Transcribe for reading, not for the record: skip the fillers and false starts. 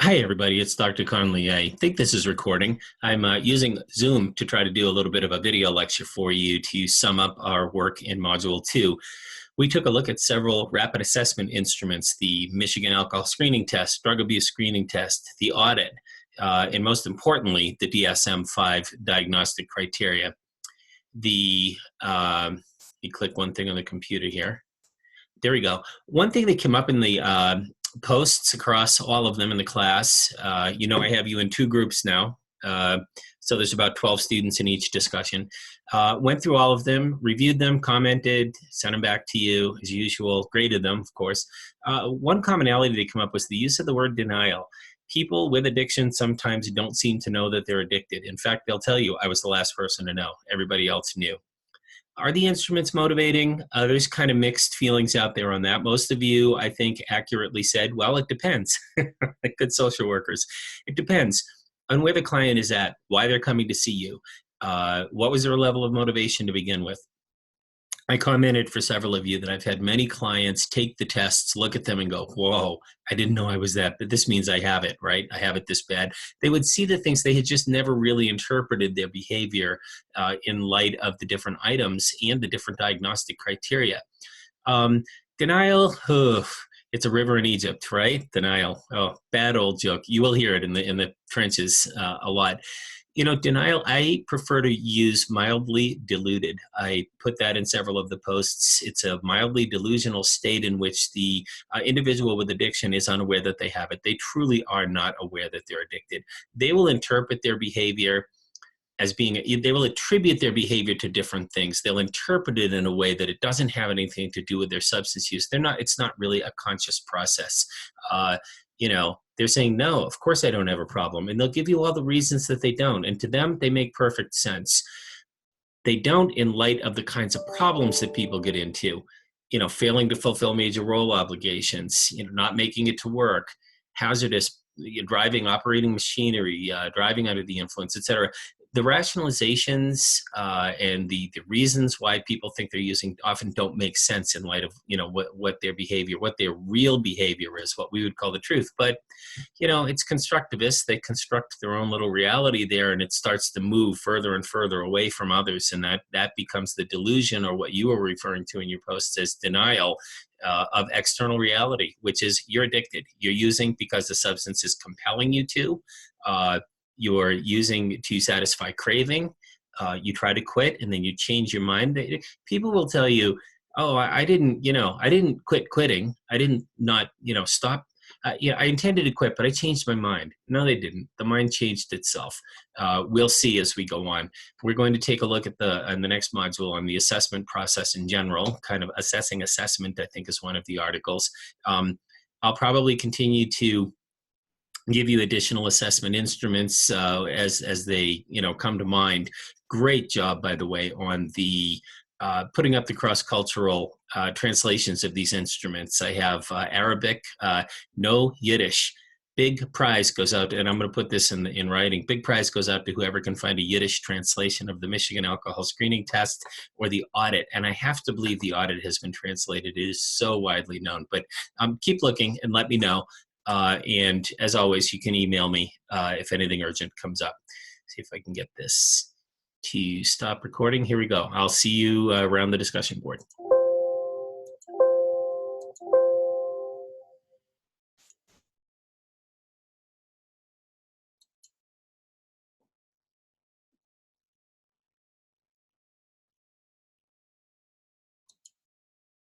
Hi, everybody. It's Dr. Conley. I think this is recording. I'm using Zoom to try to do a little bit of a video lecture for you to sum up our work in Module 2. We took a look at several rapid assessment instruments, the Michigan Alcohol Screening Test, Drug Abuse Screening Test, the audit, and most importantly, the DSM-5 diagnostic criteria. Let me click one thing on the computer here. There we go. One thing that came up in the posts across all of them in the class, I have you in two groups now. So there's about 12 students in each discussion. Went through all of them, reviewed them, commented, sent them back to you as usual, graded them, of course. One commonality that came up was the use of the word denial. People with addiction sometimes don't seem to know that they're addicted. In fact, they'll tell you, I was the last person to know. Everybody else knew. Are the instruments motivating? There's kind of mixed feelings out there on that. Most of you, I think, accurately said, well, it depends. Like good social workers. It depends on where the client is at, why they're coming to see you. What was their level of motivation to begin with? I commented for several of you that I've had many clients take the tests, look at them and go, whoa, I didn't know I was that, but this means I have it, right? I have it this bad. They would see the things they had just never really interpreted their behavior in light of the different items and the different diagnostic criteria. Denial, it's a river in Egypt, right? Denial, bad old joke. You will hear it in the trenches a lot. Denial, I prefer to use mildly deluded. I put that in several of the posts. It's a mildly delusional state in which the individual with addiction is unaware that they have it. They truly are not aware that they're addicted. They will interpret their behavior as they will attribute their behavior to different things. They'll interpret it in a way that it doesn't have anything to do with their substance use. It's not really a conscious process. They're saying, no, of course I don't have a problem. And they'll give you all the reasons that they don't. And to them, they make perfect sense. They don't in light of the kinds of problems that people get into, failing to fulfill major role obligations, not making it to work, hazardous driving, operating machinery, driving under the influence, et cetera. The rationalizations and the reasons why people think they're using often don't make sense in light of what their behavior, what their real behavior is, what we would call the truth. But it's constructivist. They construct their own little reality there, and it starts to move further and further away from others, and that becomes the delusion, or what you were referring to in your post as denial of external reality, which is you're addicted. You're using because the substance is compelling you to. You're using to satisfy craving. You try to quit and then you change your mind. People will tell you, oh, I didn't quit quitting. I didn't not, stop. I intended to quit, but I changed my mind. No, they didn't. The mind changed itself. We'll see as we go on. We're going to take a look at in the next module on the assessment process in general, kind of assessing assessment, I think is one of the articles. I'll probably continue to give you additional assessment instruments as they come to mind. Great job, by the way, on the putting up the cross-cultural translations of these instruments. I have Arabic, no Yiddish. Big prize goes out, and I'm going to put this in writing. Big prize goes out to whoever can find a Yiddish translation of the Michigan Alcohol Screening Test or the audit. And I have to believe the audit has been translated. It is so widely known. But keep looking and let me know. And as always, you can email me if anything urgent comes up. See if I can get this to stop recording. Here we go. I'll see you around the discussion board.